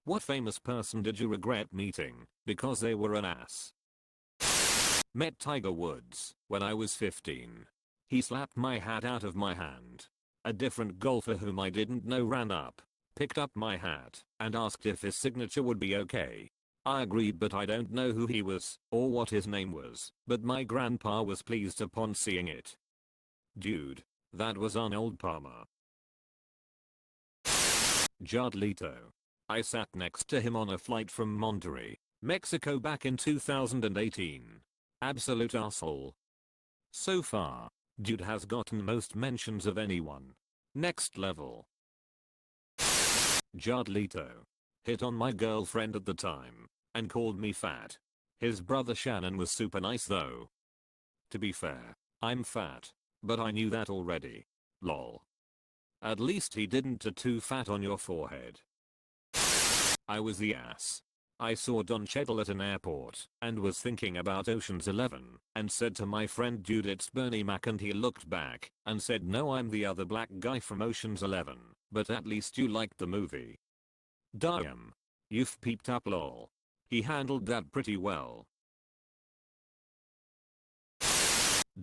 What famous person did you regret meeting because they were an ass? Met Tiger Woods when I was 15. He slapped my hat out of my hand. A different golfer whom I didn't know ran up, picked up my hat, and asked if his signature would be okay. I agreed, but I don't know who he was or what his name was, but my grandpa was pleased upon seeing it. Dude, that was Arnold Palmer. Jared Leto. I sat next to him on a flight from Monterrey, Mexico back in 2018. Absolute asshole. So far, dude has gotten most mentions of anyone. Next level. Jared Leto. Hit on my girlfriend at the time and called me fat. His brother Shannon was super nice though. To be fair, I'm fat, but I knew that already. Lol. At least he didn't tattoo fat on your forehead. I was the ass. I saw Don Cheadle at an airport and was thinking about Ocean's 11 and said to my friend, dude, it's Bernie Mac, and he looked back and said, no, I'm the other black guy from Ocean's 11, but at least you liked the movie. Damn. You've peeped up, lol. He handled that pretty well.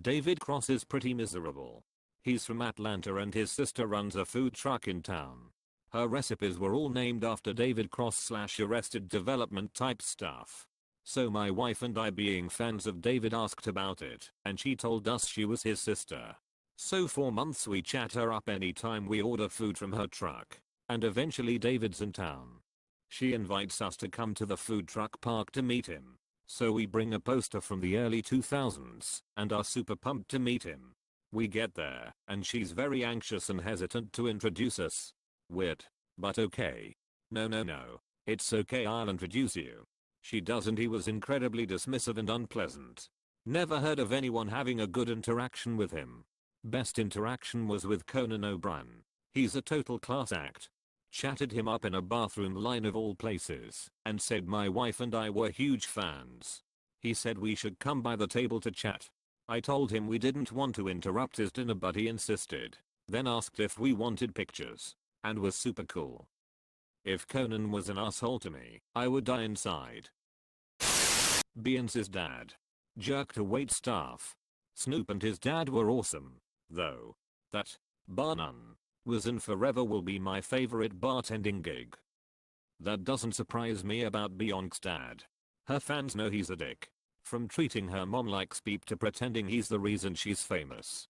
David Cross is pretty miserable. He's from Atlanta and his sister runs a food truck in town. Her recipes were all named after David Cross / Arrested Development type stuff. So my wife and I, being fans of David, asked about it, and she told us she was his sister. So for months we chat her up anytime we order food from her truck. And eventually David's in town. She invites us to come to the food truck park to meet him. So we bring a poster from the early 2000s and are super pumped to meet him. We get there, and she's very anxious and hesitant to introduce us. Weird, but okay. No. It's okay, I'll introduce you. She doesn't. He was incredibly dismissive and unpleasant. Never heard of anyone having a good interaction with him. Best interaction was with Conan O'Brien. He's a total class act. Chatted him up in a bathroom line of all places, and said my wife and I were huge fans. He said we should come by the table to chat. I told him we didn't want to interrupt his dinner, but he insisted. Then asked if we wanted pictures. And was super cool. If Conan was an asshole to me, I would die inside. Beyonce's dad. Jerk to wait staff. Snoop and his dad were awesome, though. That, bar none, was and forever will be my favorite bartending gig. That doesn't surprise me about Beyonce's dad. Her fans know he's a dick. From treating her mom like Speep to pretending he's the reason she's famous.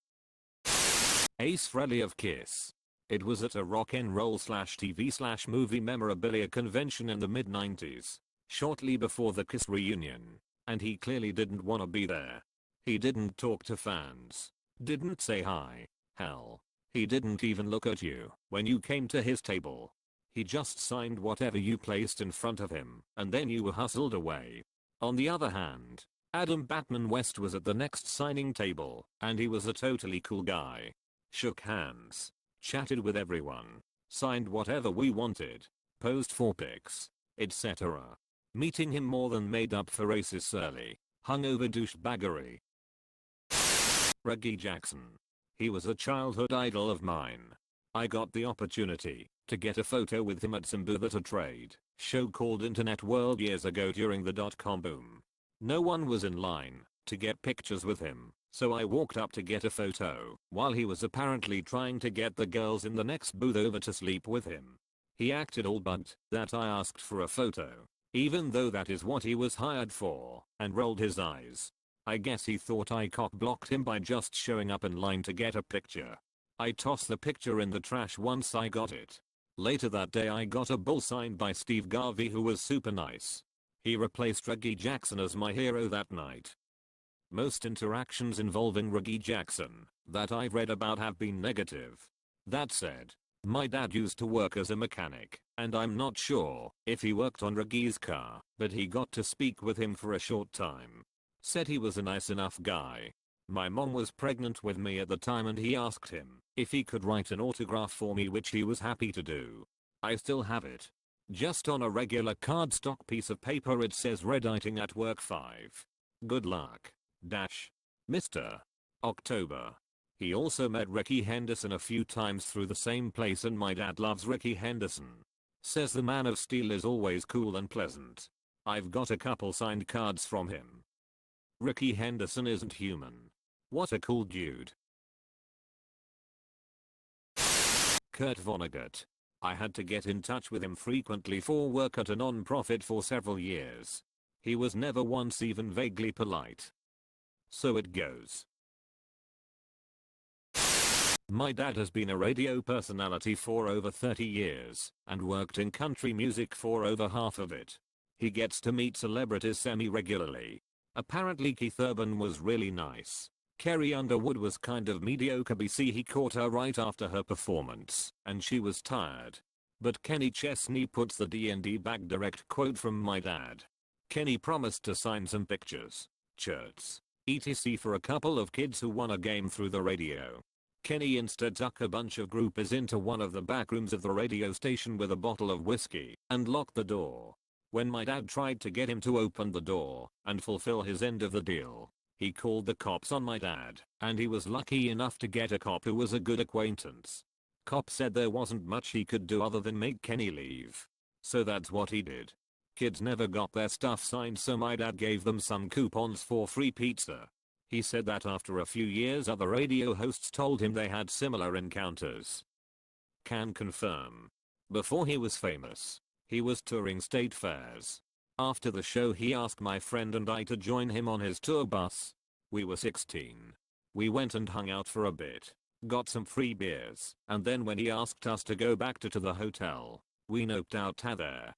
Ace Frehley of Kiss. It was at a rock and roll /TV/ movie memorabilia convention in the mid-90s, shortly before the Kiss reunion, and he clearly didn't want to be there. He didn't talk to fans, didn't say hi, hell, he didn't even look at you when you came to his table. He just signed whatever you placed in front of him, and then you were hustled away. On the other hand, Adam Batman West was at the next signing table, and he was a totally cool guy. Shook hands. Chatted with everyone, signed whatever we wanted, posed for pics, etc. Meeting him more than made up for Ace's surly, hungover douchebaggery. Reggie Jackson. He was a childhood idol of mine. I got the opportunity to get a photo with him at some booth at a trade show called Internet World years ago during the .com boom. No one was in line to get pictures with him. So I walked up to get a photo while he was apparently trying to get the girls in the next booth over to sleep with him. He acted all bugged that I asked for a photo, even though that is what he was hired for, and rolled his eyes. I guess he thought I cock-blocked him by just showing up in line to get a picture. I tossed the picture in the trash once I got it. Later that day I got a bull signed by Steve Garvey, who was super nice. He replaced Reggie Jackson as my hero that night. Most interactions involving Reggie Jackson that I've read about have been negative. That said, my dad used to work as a mechanic, and I'm not sure if he worked on Reggie's car, but he got to speak with him for a short time. Said he was a nice enough guy. My mom was pregnant with me at the time, and he asked him if he could write an autograph for me, which he was happy to do. I still have it. Just on a regular cardstock piece of paper. It says Redditing at Work 5. Good luck. Mr. October. He also met Ricky Henderson a few times through the same place, and my dad loves Ricky Henderson. Says the Man of Steel is always cool and pleasant. I've got a couple signed cards from him. Ricky Henderson isn't human. What a cool dude. Kurt Vonnegut. I had to get in touch with him frequently for work at a non-profit for several years. He was never once even vaguely polite. So it goes. My dad has been a radio personality for over 30 years and worked in country music for over half of it. He gets to meet celebrities semi-regularly. Apparently Keith Urban was really nice. Carrie Underwood was kind of mediocre. BC he caught her right after her performance and she was tired. But Kenny Chesney puts the D&D back. Direct quote from my dad. Kenny promised to sign some pictures, shirts, etc. for a couple of kids who won a game through the radio. Kenny instead took a bunch of groupies into one of the back rooms of the radio station with a bottle of whiskey and locked the door. When my dad tried to get him to open the door and fulfill his end of the deal, he called the cops on my dad, and he was lucky enough to get a cop who was a good acquaintance. Cop said there wasn't much he could do other than make Kenny leave. So that's what he did. Kids never got their stuff signed, so my dad gave them some coupons for free pizza. He said that after a few years other radio hosts told him they had similar encounters. Can confirm. Before he was famous, he was touring state fairs. After the show he asked my friend and I to join him on his tour bus. We were 16. We went and hung out for a bit, got some free beers, and then when he asked us to go back to the hotel, we noped out there.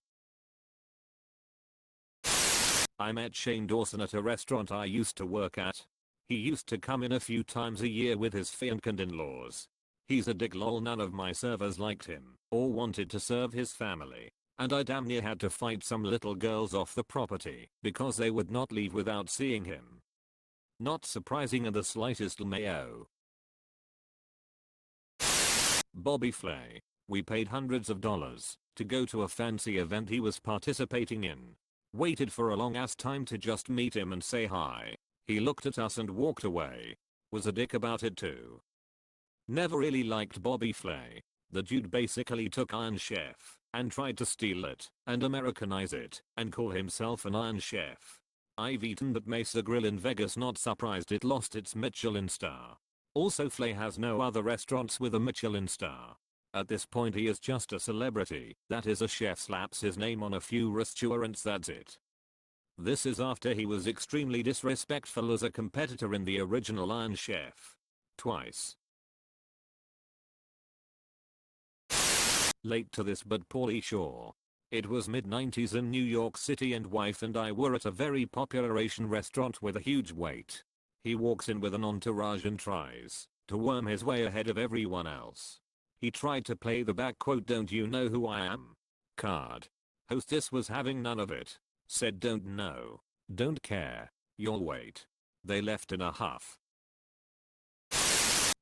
I met Shane Dawson at a restaurant I used to work at. He used to come in a few times a year with his fiancée and in-laws. He's a dick lol. None of my servers liked him or wanted to serve his family, and I damn near had to fight some little girls off the property because they would not leave without seeing him. Not surprising in the slightest. Mayo. Bobby Flay. We paid hundreds of dollars to go to a fancy event he was participating in. Waited for a long ass time to just meet him and say hi. He looked at us and walked away. Was a dick about it too. Never really liked Bobby Flay. The dude basically took Iron Chef and tried to steal it and Americanize it and call himself an Iron Chef. I've eaten that Mesa Grill in Vegas, not surprised it lost its Michelin star. Also Flay has no other restaurants with a Michelin star. At this point he is just a celebrity, that is, a chef slaps his name on a few restaurants, that's it. This is after he was extremely disrespectful as a competitor in the original Iron Chef. Twice. Late to this but Pauly Shore. It was mid-90s in New York City and wife and I were at a very popular Asian restaurant with a huge wait. He walks in with an entourage and tries to worm his way ahead of everyone else. He tried to play the back quote "Don't you know who I am?" card. Hostess was having none of it. Said "Don't know. Don't care. You'll wait." They left in a huff.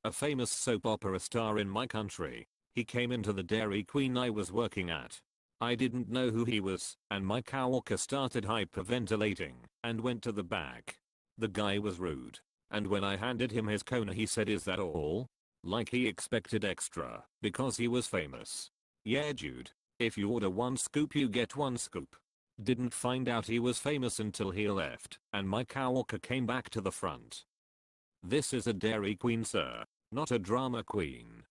A famous soap opera star in my country. He came into the Dairy Queen I was working at. I didn't know who he was, and my coworker started hyperventilating and went to the back. The guy was rude, and when I handed him his cone he said, "Is that all?" Like he expected extra because he was famous. Yeah dude, if you order one scoop you get one scoop. Didn't find out he was famous until he left and my coworker came back to the front. This is a Dairy Queen, sir, not a drama queen.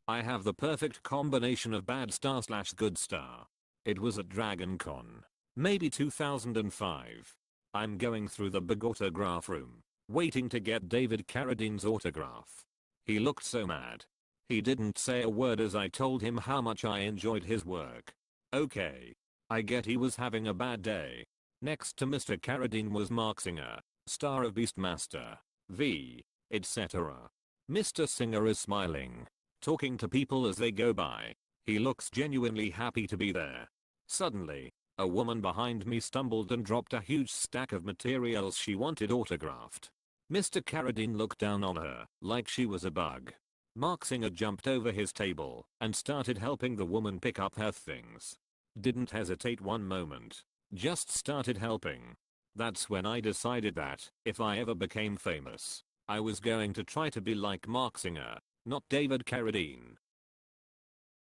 I have the perfect combination of bad star / good star. It was at Dragon Con, maybe 2005. I'm going through the big autograph room, waiting to get David Carradine's autograph. He looked so mad. He didn't say a word as I told him how much I enjoyed his work. Okay. I get he was having a bad day. Next to Mr. Carradine was Mark Singer, star of Beastmaster, V, etc. Mr. Singer is smiling, talking to people as they go by. He looks genuinely happy to be there. Suddenly, a woman behind me stumbled and dropped a huge stack of materials she wanted autographed. Mr. Carradine looked down on her like she was a bug. Mark Singer jumped over his table and started helping the woman pick up her things. Didn't hesitate one moment. Just started helping. That's when I decided that, if I ever became famous, I was going to try to be like Mark Singer, not David Carradine.